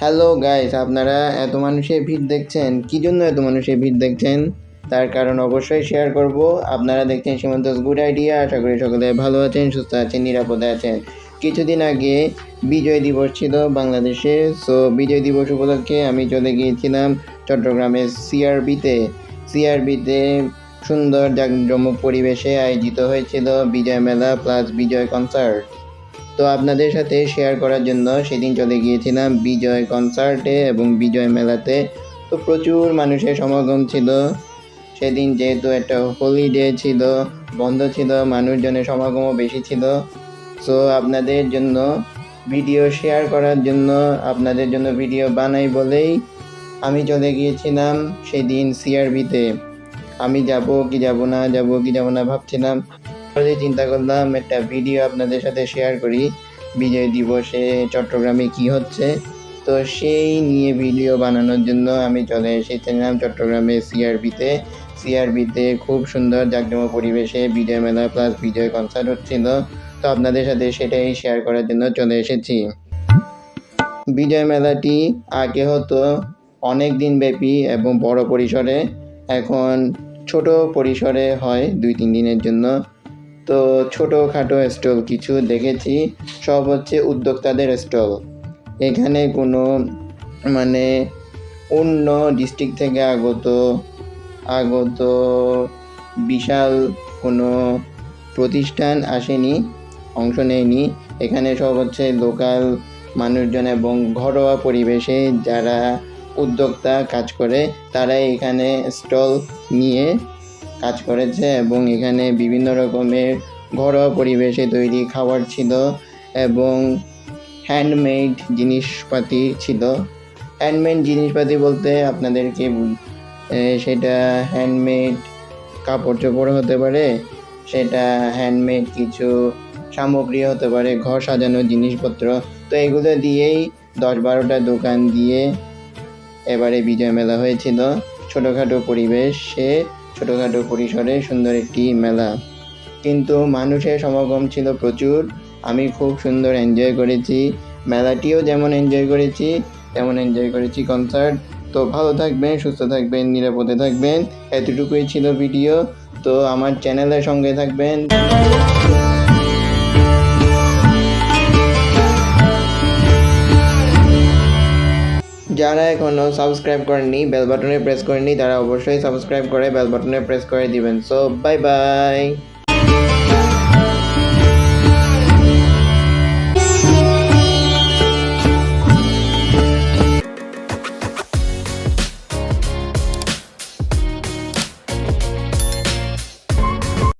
Hello guys, আপনারা এত মানুষের ভিড় দেখছেন, কি জন্য এত মানুষের ভিড় দেখছেন? তার কারণ অবশ্যই শেয়ার করব। আপনারা দেখছেন সীমান্ত গুড আইডিয়া। আশা করি সকলে ভালো আছেন, সুস্থ আছেন, নিরাপদে আছেন। কিছুদিন আগে বিজয় দিবস ছিল বাংলাদেশে। সো বিজয় দিবস উপলক্ষে আমি চলে গিয়েছিলাম চট্টগ্রামের সিআরবিতে সুন্দর জাঁকজমক পরিবেশে আয়োজিত হয়েছিল বিজয় মেলা প্লাস বিজয় কনসার্ট। তো আপনাদের সাথে শেয়ার করার জন্য সেদিন চলে গিয়েছিলাম বিজয় কনসার্টে এবং বিজয় মেলাতে। তো প্রচুর মানুষের সমাগম ছিল সেদিন, যেহেতু একটা হলিডে ছিল, বন্ধ ছিল, মানুষজনের সমাগমও বেশি ছিল। সো আপনাদের জন্য ভিডিও শেয়ার করার জন্য, আপনাদের জন্য ভিডিও বানাই বলেই আমি চলে গিয়েছিলাম সেদিন সিআরবিতে। আমি যাব কি যাব না ভাবছিলাম। চিন্তা করলাম একটা ভিডিও আপনাদের সাথে শেয়ার করি বিজয় দিবসে চট্টগ্রামে কি হচ্ছে। তো সেই নিয়ে ভিডিও বানানোর জন্য আমি চলে এসেছিলাম চট্টগ্রামে সিআরবিতে খুব সুন্দর জাঁকজমক পরিবেশে বিজয় মেলা প্লাস বিজয় কনসার্ট হচ্ছিল। তো আপনাদের সাথে সেটাই শেয়ার করার জন্য চলে এসেছি। বিজয় মেলাটি আগে হতো অনেক দিন ব্যাপী এবং বড় পরিসরে, এখন ছোট পরিসরে হয় 2-3 দিনের জন্য। তো ছোটোখাটো স্টল কিছু দেখেছি, সব হচ্ছে উদ্যোক্তাদের স্টল। এখানে কোনো অন্য ডিস্ট্রিক্ট থেকে আগত বিশাল কোনো প্রতিষ্ঠান আসেনি, অংশ নেয়নি। এখানে সব হচ্ছে লোকাল মানুষজন এবং ঘরোয়া পরিবেশে যারা উদ্যোক্তা কাজ করে তারাই এখানে স্টল নিয়ে কাজ করেছে এবং এখানে বিভিন্ন রকমের ঘরোয়া পরিবেশে তৈরি খাবার ছিল এবং হ্যান্ডমেড জিনিসপাতি ছিল। হ্যান্ডমেড জিনিসপাতি বলতে আপনাদেরকে সেটা হ্যান্ডমেড কাপড় চোপড় হতে পারে, সেটা হ্যান্ডমেড কিছু সামগ্রী হতে পারে, ঘর সাজানোর জিনিসপত্র। তো এগুলো দিয়েই 10-12টা দোকান দিয়ে এবারে বিজয় মেলা হয়েছিল। ছোটোখাটো পরিসরে সুন্দর একটি মেলা, কিন্তু মানুষের সমাগম ছিল প্রচুর। আমি খুব সুন্দর এনজয় করেছি, মেলাটিও যেমন এনজয় করেছি তেমন এনজয় করেছি কনসার্ট। তো ভালো থাকবেন, সুস্থ থাকবেন, নিরাপদে থাকবেন। এতটুকুই ছিল ভিডিও। তো আমার চ্যানেলের সঙ্গে থাকবেন। যারা এখনও সাবস্ক্রাইব করেননি, বেল বাটনে প্রেস করেননি, তারা অবশ্যই সাবস্ক্রাইব করে বেল বাটনে প্রেস করে দিবেন। So bye bye.